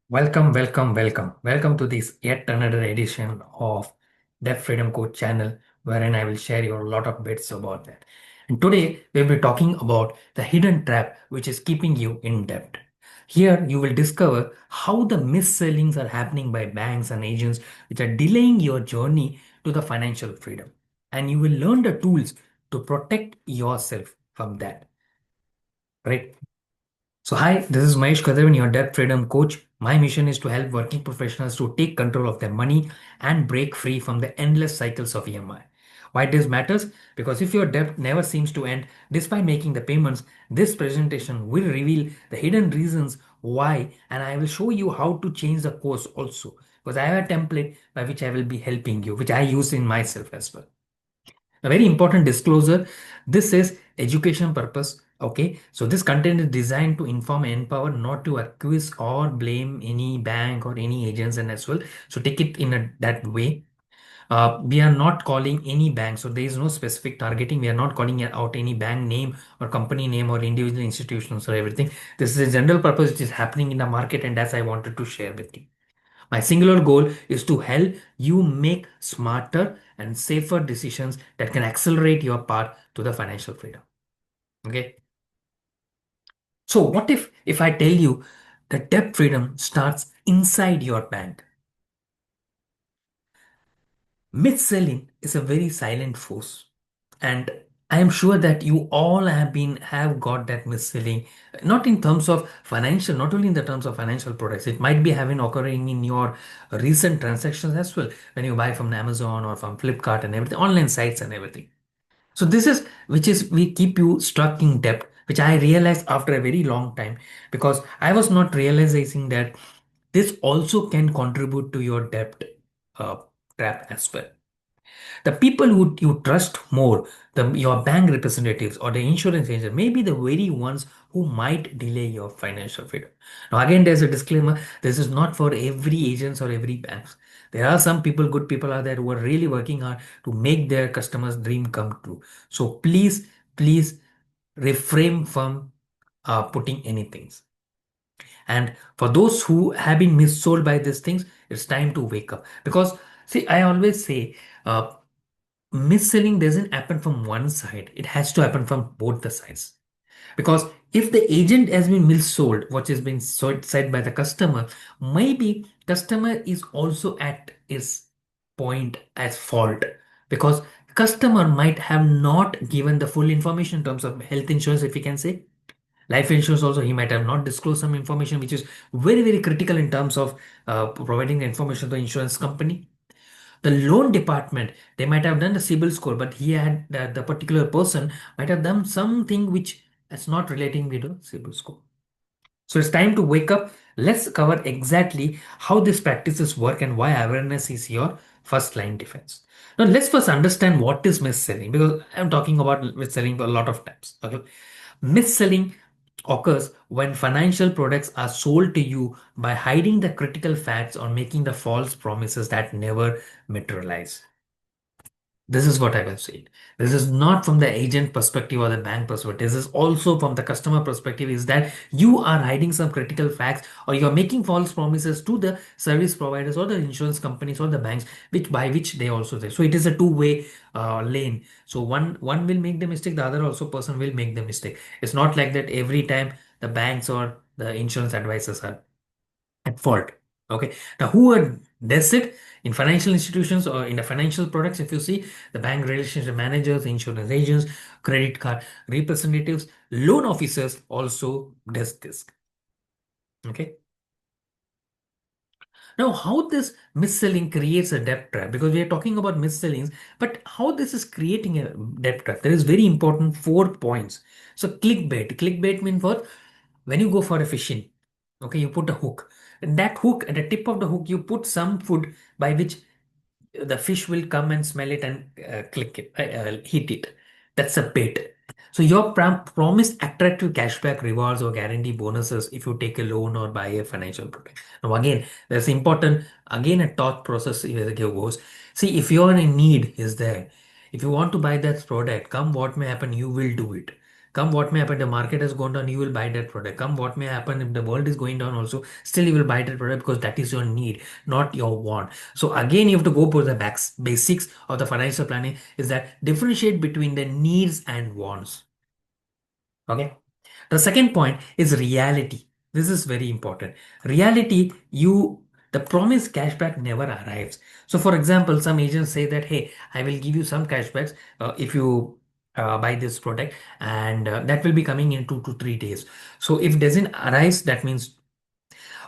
Welcome to this yet another edition of Debt Freedom Coach channel, wherein I will share you a lot of bits about that. And today we'll be talking about the hidden trap which is keeping you in debt. Here you will discover how the mis-sellings are happening by banks and agents which are delaying your journey to the financial freedom. And you will learn the tools to protect yourself from that. Right? So, hi, this is Mahesh Kathiravan, your debt freedom coach. My mission is to help working professionals to take control of their money and break free from the endless cycles of EMI. Why this matters? Because if your debt never seems to end despite making the payments, this presentation will reveal the hidden reasons why, and I will show you how to change the course also. Because I have a template by which I will be helping you, which I use in myself as well. A very important disclosure, this is education purpose. Okay, so this content is designed to inform and empower, not to accuse or blame any bank or any agents and as well. So take it in that way. We are not calling any bank, so there is no specific targeting. We are not calling out any bank name or company name or individual institutions or everything. This is a general purpose which is happening in the market, and that's I wanted to share with you. My singular goal is to help you make smarter and safer decisions that can accelerate your path to the financial freedom. Okay. So what if I tell you that debt freedom starts inside your bank? Mis-selling is a very silent force. And I am sure that you all have got that mis-selling, not in terms of financial, not only in the terms of financial products. It might be having occurring in your recent transactions as well, when you buy from Amazon or from Flipkart and everything, online sites and everything. So this is which is we keep you stuck in debt, which I realized after a very long time, because I was not realizing that this also can contribute to your debt uh, trap as well. The people who you trust more, your bank representatives or the insurance agent, may be the very ones who might delay your financial freedom. Now, again, there's a disclaimer. This is not for every agents or every banks. There are some people, good people are there who are really working hard to make their customers' dream come true. So please refrain from putting anything. And for those who have been missold by these things, it's time to wake up. Because, see, I always say, mis-selling doesn't happen from one side, it has to happen from both the sides. Because if the agent has been mis-sold, what is being said by the customer, maybe customer is also at his point as fault, because customer might have not given the full information in terms of health insurance, if we can say life insurance. Also, he might have not disclosed some information which is very critical in terms of providing the information to the insurance company. The loan department, they might have done the CIBIL score, but he had the particular person might have done something which is not relating with the CIBIL score. So it's time to wake up. Let's cover exactly how these practices work and why awareness is your first line defense. Now let's first understand what is mis-selling, because I'm talking about mis-selling a lot of times. Okay, mis-selling occurs when financial products are sold to you by hiding the critical facts or making the false promises that never materialize. This is what I will say. This is not from the agent perspective or the bank perspective. This is also from the customer perspective, is that you are hiding some critical facts or you're making false promises to the service providers or the insurance companies or the banks, which by which they also say. So it is a two-way lane. So one will make the mistake, the other also person will make the mistake. It's not like that every time the banks or the insurance advisors are at fault. Okay. Now, does it in financial institutions or in the financial products? If you see the bank relationship managers, insurance agents, credit card representatives, loan officers also does this. Okay. Now, how this mis-selling creates a debt trap? Because we are talking about mis-sellings, but how this is creating a debt trap? There is very important 4 points. So, clickbait. Clickbait means what? When you go for a fishing, okay, you put a hook. And that hook, at the tip of the hook, you put some food by which the fish will come and smell it and click it, hit it. That's a bait. So your promised attractive cashback rewards or guarantee bonuses if you take a loan or buy a financial product. Now again, there's important again a thought process here goes. See, if you're in need is there. If you want to buy that product, come what may happen, you will do it. Come what may happen, the market has gone down, you will buy that product. Come what may happen, if the world is going down also, still you will buy that product because that is your need, not your want. So again, you have to go for the basics of the financial planning is that differentiate between the needs and wants. Okay. The second point is reality. This is very important. Reality, the promised cashback never arrives. So, for example, some agents say that, hey, I will give you some cashbacks if you buy this product, and that will be coming in 2 to 3 days. So, if doesn't arise, that means,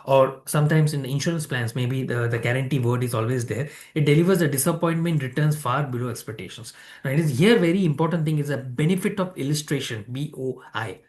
or sometimes in the insurance plans, maybe the guarantee word is always there. It delivers a disappointment returns far below expectations. Now, it is here very important thing is a benefit of illustration, BOI.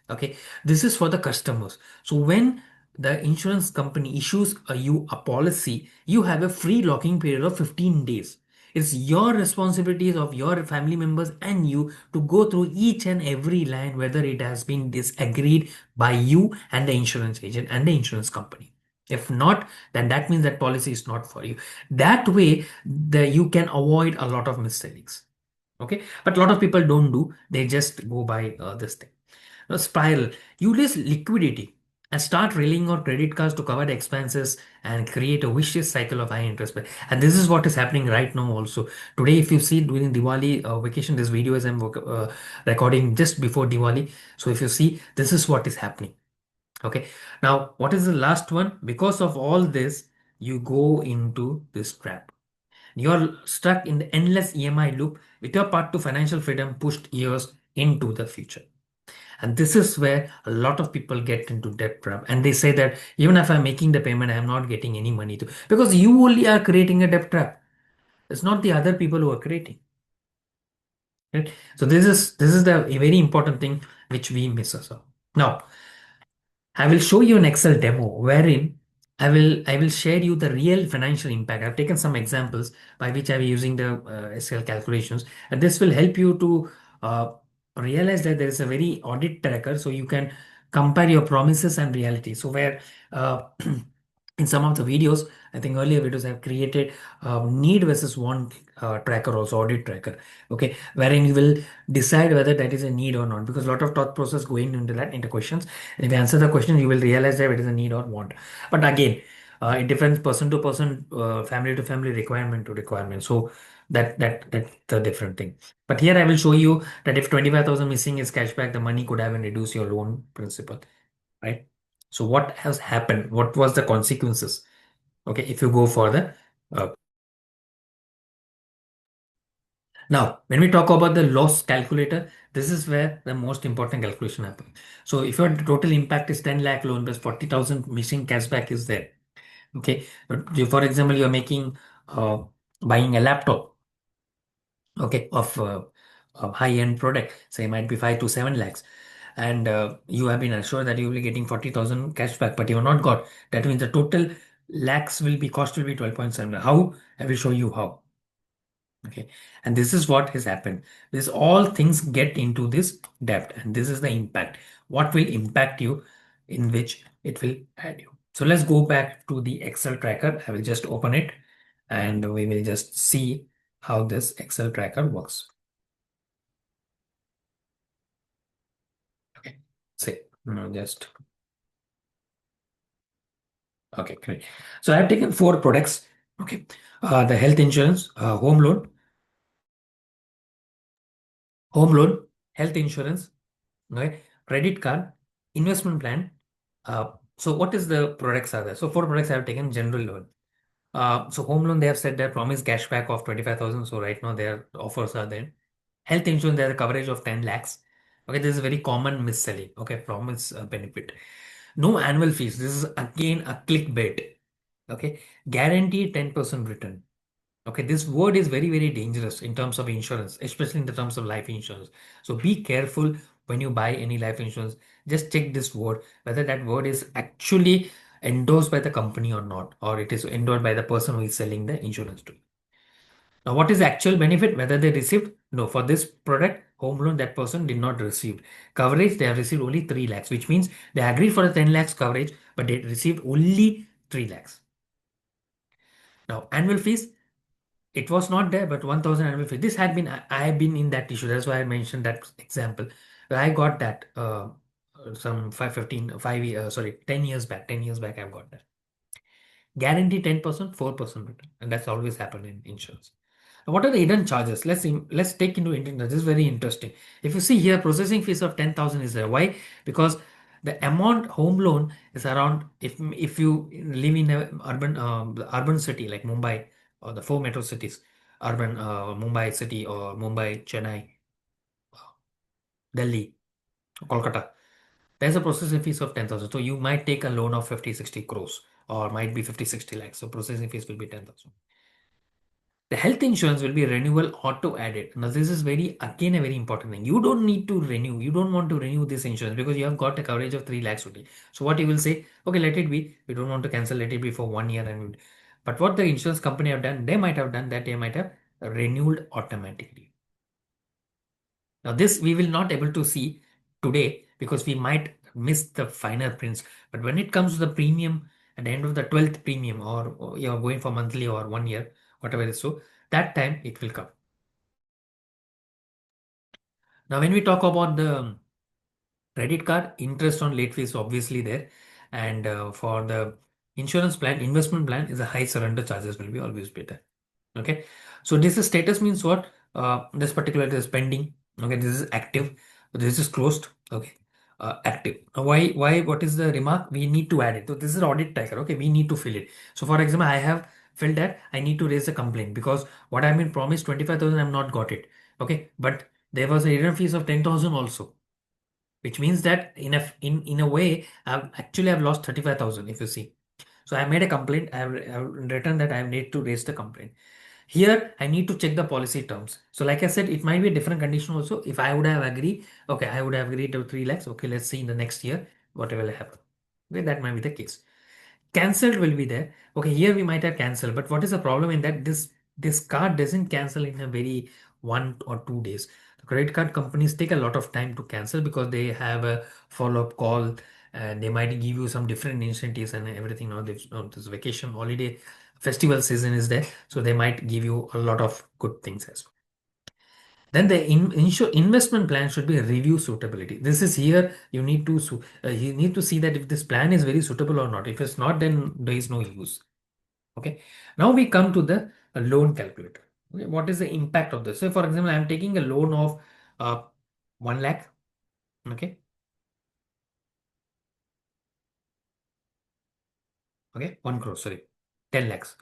Okay, this is for the customers. So when the insurance company issues a policy, you have a free locking period of 15 days. It's your responsibilities of your family members and you to go through each and every line whether it has been disagreed by you and the insurance agent and the insurance company. If not, then that means that policy is not for you. That way, you can avoid a lot of missellings. Okay, but a lot of people don't do. They just go by this thing. Now, spiral. You lose liquidity and start relying on credit cards to cover the expenses and create a vicious cycle of high interest. And this is what is happening right now also. Today, if you see during Diwali vacation, this video is I'm recording just before Diwali. So if you see, this is what is happening. Okay. Now, what is the last one? Because of all this, you go into this trap. You're stuck in the endless EMI loop with your path to financial freedom pushed years into the future. And this is where a lot of people get into debt trap. And they say that even if I'm making the payment, I'm not getting any money to because you only are creating a debt trap. It's not the other people who are creating. Right? So this is the a very important thing which we miss as well. Now, I will show you an Excel demo wherein I will share you the real financial impact. I've taken some examples by which I will using the Excel calculations, and this will help you to uh, realize that there is a very audit tracker, so you can compare your promises and reality. So where in some of the videos, I think earlier videos I've created need versus want tracker also audit tracker. Okay, wherein you will decide whether that is a need or not because a lot of thought process going into that into questions. And if you answer the question, you will realize that it is a need or want. But again, it depends person to person, family to family, requirement to requirement. So that's the different thing. But here I will show you that if 25,000 missing is cashback, the money could have been reduced your loan principal, right? So what has happened? What was the consequences? Okay, if you go for the uh, now, when we talk about the loss calculator, this is where the most important calculation happens. So if your total impact is 10 lakh loan plus 40,000 missing cashback is there. Okay. For example, you're making buying a laptop, okay, of a high-end product, say it might be 5 to 7 lakhs. And you have been assured that you will be getting 40,000 cashback, but you have not got. That means the total lakhs will be cost will be 12.7. How? I will show you how. Okay, and this is what has happened. This all things get into this debt, and this is the impact. What will impact you, in which it will add you. So let's go back to the Excel tracker. I will just open it, and we will just see how this Excel tracker works. Okay, say no, just okay, great. So I have taken 4 products. Okay, the health insurance, home loan, health insurance, okay, credit card, investment plan. So what is the products are there? So 4 products I have taken general loan. So home loan they have said their promised cashback of 25,000. So right now their offers are there. Health insurance they have a coverage of 10 lakhs. Okay, this is very common mis-selling. Okay, promise benefit. No annual fees. This is again a clickbait. Okay, guaranteed 10% return. Okay, this word is very, very dangerous in terms of insurance, especially in the terms of life insurance. So be careful when you buy any life insurance. Just check this word, whether that word is actually endorsed by the company or not, or it is endorsed by the person who is selling the insurance to you. Now, what is the actual benefit? Whether they received? No, for this product, home loan, that person did not receive. Coverage, they have received only 3 lakhs, which means they agreed for the 10 lakhs coverage, but they received only 3 lakhs. Now, annual fees, it was not there, but 1,000 annual fee. This had been, I have been in that issue. That's why I mentioned that example. I got that some 10 years back. 10 years back, I've got that. Guarantee 10%, 4% return. And that's always happened in insurance. Now, what are the hidden charges? Let's take into internet. This is very interesting. If you see here, processing fees of 10,000 is there. Why? Because the amount home loan is around, if you live in a urban city like Mumbai or the four metro cities, urban Mumbai city or Mumbai, Chennai, Delhi, Kolkata, there's a processing fees of 10,000. So you might take a loan of 50, 60 crores or might be 50, 60 lakhs. So processing fees will be 10,000. The health insurance will be renewal auto added. Now, this is again, a very important thing. You don't need to renew. You don't want to renew this insurance because you have got a coverage of 3 lakhs only. So, what you will say, okay, let it be. We don't want to cancel, let it be for 1 year. But what the insurance company have done, they might have done that they might have renewed automatically. Now, this we will not able to see today because we might miss the finer prints. But when it comes to the premium at the end of the 12th premium, or you're going for monthly or 1 year, whatever it is, so that time it will come. Now, when we talk about the credit card, interest on late fees obviously there, and for the insurance plan, investment plan is a high surrender charges will be always better. Okay, so this is status means what? This particular is pending. Okay, this is active. This is closed. Okay, active. Now, why? What is the remark? We need to add it. So this is audit tracker. Okay, we need to fill it. So for example, I have filled that. I need to raise a complaint because what I've been promised 25,000, I've not got it. Okay, but there was a hidden fees of 10,000 also, which means that in a way I've lost 35,000 if you see. So I made a complaint. I've written that I need to raise the complaint. Here, I need to check the policy terms. So, like I said, it might be a different condition also. If I would have agreed, okay, I would have agreed to 3 lakhs. Okay, let's see in the next year, whatever will happen. Okay, that might be the case. Cancelled will be there. Okay, here we might have cancelled, but what is the problem in that this card doesn't cancel in a very 1 or 2 days. The credit card companies take a lot of time to cancel because they have a follow-up call and they might give you some different incentives and everything. Now, this vacation, holiday, festival season is there, so they might give you a lot of good things as well. Then the investment plan should be review suitability. This is here you need to see that if this plan is very suitable or not. If it's not, then there is no use. Okay. Now we come to the loan calculator. Okay. What is the impact of this? So for example, I'm taking a loan of uh, 1 lakh. Okay. Okay. 1 crore. Sorry. 10 lakhs.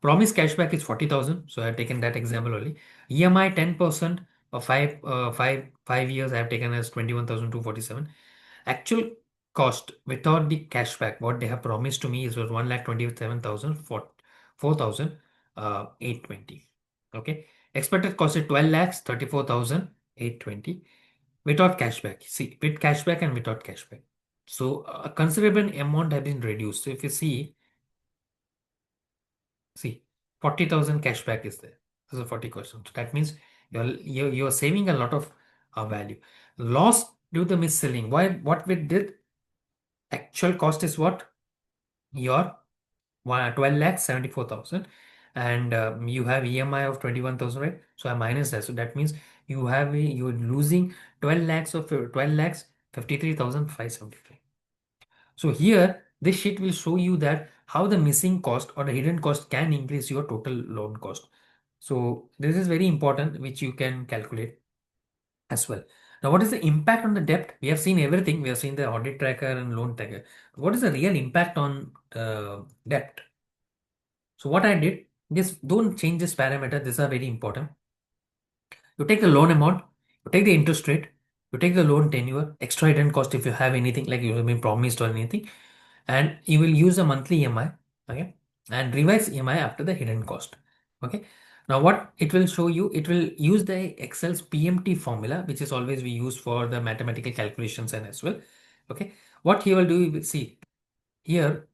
Promise cashback is 40,000. So I've taken that example only. EMI 10% of 5 years I have taken as 21,247. Actual cost without the cashback, what they have promised to me is was 1,27,000 for 4,820. Okay. Expected cost is 12 lakhs 34,820 without cashback. See, with cashback and without cashback. So a considerable amount have been reduced. So if you see 40,000 cashback is there. This is 40%. So that means you're saving a lot of value. Loss due to mis-selling. Why? What we did? Actual cost is what? Your 12 lakhs 74,000, and you have EMI of 21,000, right? So I minus that. So that means you're losing 12 lakhs of 12 lakhs 53,573. So here this sheet will show you that how the missing cost or the hidden cost can increase your total loan cost. So this is very important, which you can calculate as well. Now, what is the impact on the debt? We have seen everything. We have seen the audit tracker and loan tracker. What is the real impact on debt? So what I did, just don't change this parameter. These are very important. You take the loan amount, you take the interest rate, you take the loan tenure, extra hidden cost if you have anything like you have been promised or anything, and you will use a monthly EMI, okay, and revise EMI after the hidden cost, okay. Now what it will show you, it will use the Excel's PMT formula, which is always we use for the mathematical calculations and as well, okay. What he will do, you will see here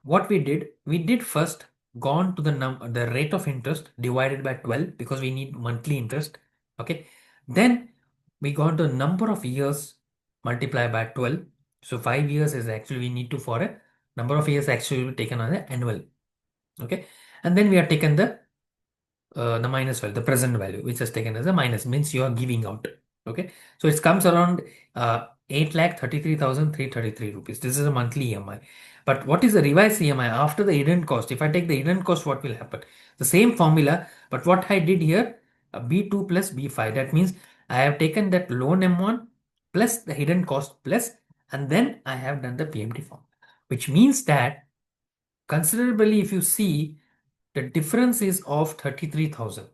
what we did first gone to the rate of interest divided by 12 because we need monthly interest, okay. Then we got the number of years multiplied by 12. So 5 years is actually we need to for a number of years actually taken on the annual, okay. And then we are taken the minus value, the present value, which is taken as a minus, means you are giving out. Okay, so it comes around 8,33,333 rupees. This is a monthly EMI. But what is the revised EMI after the hidden cost? If I take the hidden cost, what will happen? The same formula, but what I did here, B2 plus B5. That means I have taken that loan M1 plus the hidden cost plus, and then I have done the PMT form, which means that considerably, if you see, the difference is of 33,000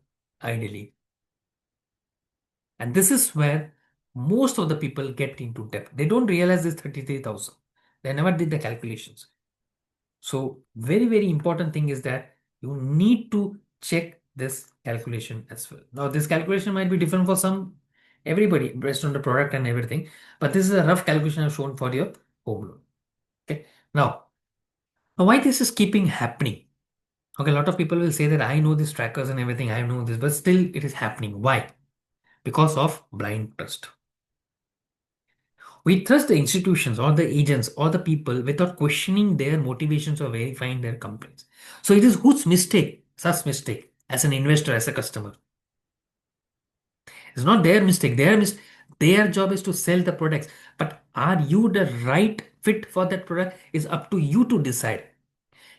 ideally. And this is where most of the people get into debt. They don't realize this 33,000. They never did the calculations. So very, very important thing is that you need to check this calculation as well. Now, this calculation might be different for everybody based on the product and everything, but this is a rough calculation I've shown for your home loan. Okay. Now why this is keeping happening? Okay, a lot of people will say that I know these trackers and everything, I know this, but still it is happening. Why? Because of blind trust. We trust the institutions or the agents or the people without questioning their motivations or verifying their complaints. So it is whose mistake, such mistake, as an investor, as a customer. It's not their mistake. Their job is to sell the products. But are you the right fit for that product? Is up to you to decide.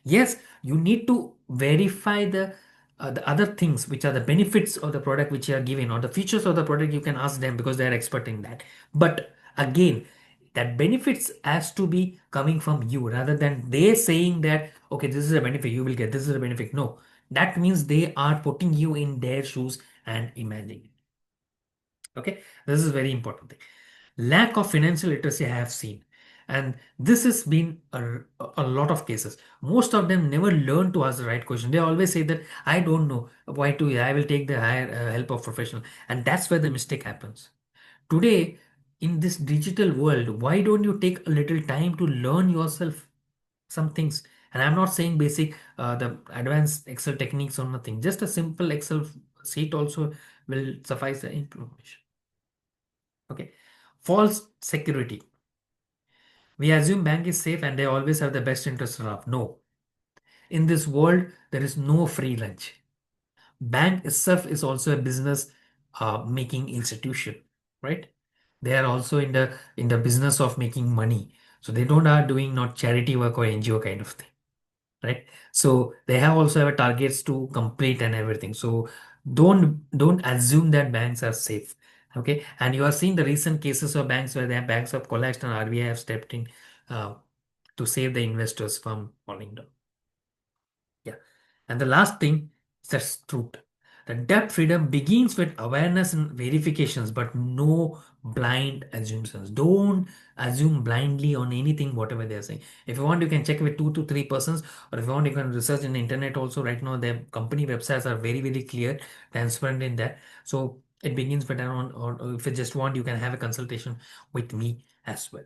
Yes, you need to verify the other things which are the benefits of the product which you are given or the features of the product. You can ask them because they are expert in that. But again, that benefits has to be coming from you rather than they saying that okay, this is a benefit you will get, this is a benefit. No, that means they are putting you in their shoes and imagining. Okay, this is very important thing. Lack of financial literacy I have seen, and this has been a lot of cases. Most of them never learn to ask the right question. They always say that I don't know, why to I will take the higher help of professional, and that's where the mistake happens today. In this digital world, why don't you take a little time to learn yourself some things? And I'm not saying basic the advanced Excel techniques or nothing, just a simple Excel sheet also will suffice the information. Okay. False security. We assume bank is safe and they always have the best interest rate. No. In this world, there is no free lunch. Bank itself is also a business making institution, right? They are also in the business of making money. So they don't are doing not charity work or NGO kind of thing, right? So they have also have targets to complete and everything. So don't assume that banks are safe. Okay, and you are seeing the recent cases of banks where their banks have collapsed and RBI have stepped in uh, to save the investors from falling down. Yeah. And the last thing is that's truth. The debt freedom begins with awareness and verifications, but no blind assumptions. Don't assume blindly on anything, whatever they're saying. If you want, you can check with 2 to 3 persons, or if you want, you can research in the internet also. Right now, their company websites are very, very clear, transparent in that. So it begins with around, or if you just want, you can have a consultation with me as well.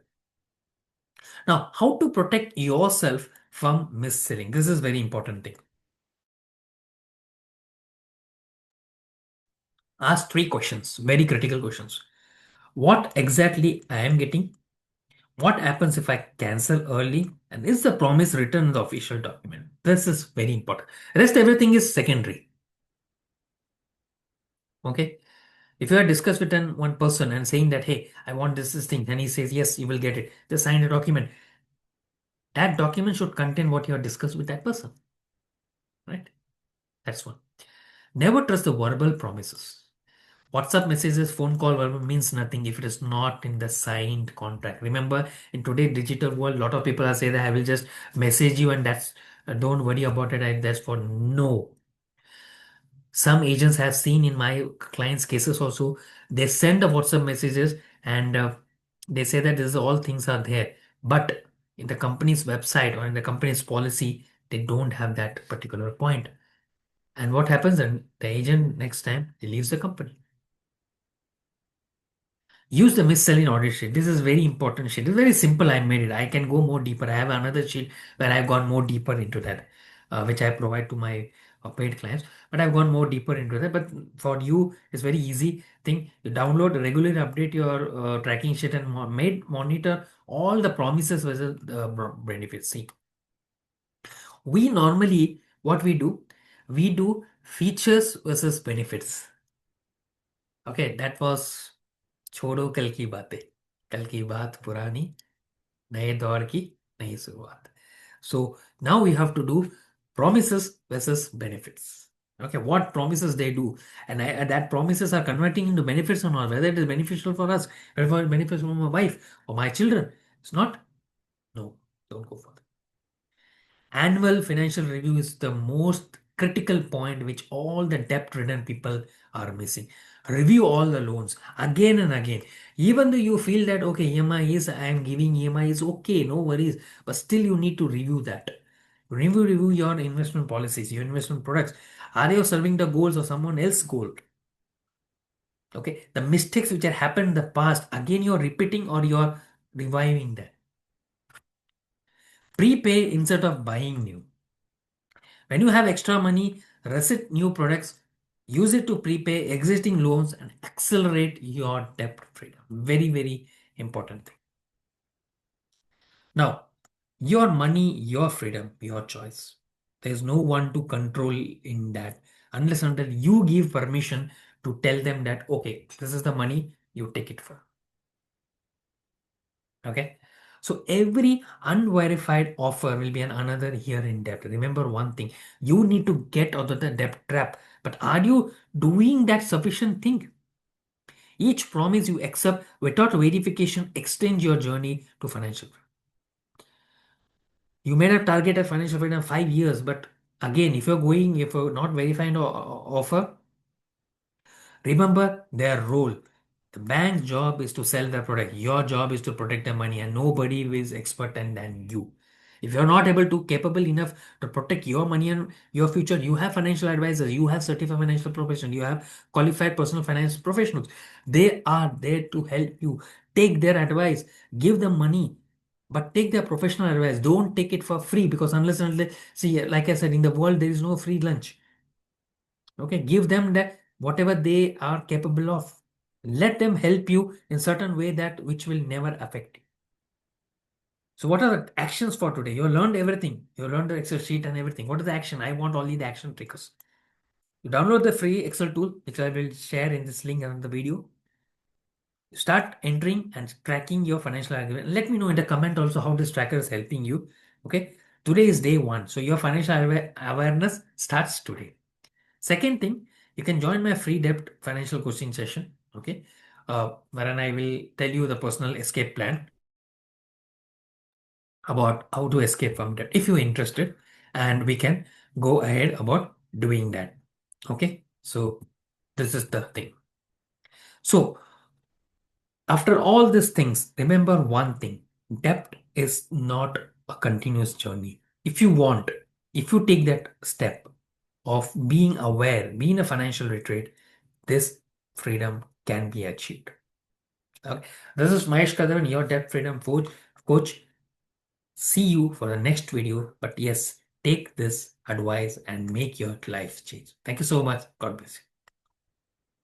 Now, how to protect yourself from mis-selling? This is very important thing. Ask 3 questions, very critical questions. What exactly I am getting? What happens if I cancel early? And is the promise written in the official document? This is very important. Rest everything is secondary. Okay. If you are discussed with one person and saying that, hey, I want this thing, and he says, yes, you will get it. Just sign a document. That document should contain what you have discussed with that person. Right? That's one. Never trust the verbal promises. WhatsApp messages, phone call whatever means nothing if it is not in the signed contract. Remember, in today's digital world, a lot of people are saying that I will just message you and that's don't worry about it. That's for no. Some agents have seen in my clients' cases also, they send the WhatsApp messages and they say that this is all things are there, but in the company's website or in the company's policy, they don't have that particular point. And what happens then? The agent next time he leaves the company. Use the mis-selling audit sheet. This is very important sheet. It's very simple. I made it. I can go more deeper. I have another sheet where I've gone more deeper into that, which I provide to my paid clients. But I've gone more deeper into that. But for you, it's very easy thing. You download, regularly update your tracking sheet and monitor all the promises versus the benefits. See, we normally what we do features versus benefits. Okay, that was छोड़ो कल की बातें, कल की बात पुरानी, नए दौर की नई शुरुआत. So now we have to do promises versus benefits. Okay, what promises they do, and that promises are converting into benefits or not, whether it is beneficial for us, whether it is beneficial for my wife or my children. It's not. No, don't go for that. Annual financial review is the most critical point which all the debt ridden people are missing. Review all the loans again and again. Even though you feel that okay, EMI is I am giving EMI is okay, no worries, but still you need to review that. Review your investment policies, your investment products. Are you serving the goals of someone else's goal? Okay, the mistakes which had happened in the past, again you're repeating or you're reviving that. Prepay instead of buying new. When you have extra money, receipt new products, use it to prepay existing loans and accelerate your debt freedom. Very, very important thing. Now, your money, your freedom, your choice. There's no one to control in that unless until you give permission to tell them that, okay, this is the money, you take it for. Okay. So every unverified offer will be another year in debt. Remember one thing, you need to get out of the debt trap. But are you doing that sufficient thing? Each promise you accept without verification extends your journey to financial freedom. You made a target of financial freedom 5 years, but again, if you're not verifying the offer, remember their role. The bank's job is to sell the product. Your job is to protect the money, and nobody is expert than you. If you're not able to capable enough to protect your money and your future, you have financial advisors, you have certified financial professionals, you have qualified personal finance professionals. They are there to help you. Take their advice, give them money, but take their professional advice. Don't take it for free because unless see, like I said, in the world there is no free lunch. Okay, give them that whatever they are capable of. Let them help you in certain way that which will never affect you. So what are the actions for today? You learned everything. You learned the Excel sheet and everything. What is the action? I want only the action triggers. You download the free Excel tool, which I will share in this link under the video. Start entering and tracking your financial agreement. Let me know in the comment also how this tracker is helping you. Okay. Today is day one. So your financial awareness starts today. Second thing, you can join my free debt financial coaching session. Okay. Wherein I will tell you the personal escape plan about how to escape from debt if you're interested, and we can go ahead about doing that. Okay. So this is the thing. So after all these things, remember one thing, debt is not a continuous journey. If you want, if you take that step of being aware, being a financial literate, this freedom can be achieved. Okay. This is Mahesh Kathiravan, your debt freedom coach. See you for the next video. But yes, take this advice and make your life change. Thank you so much. God bless you.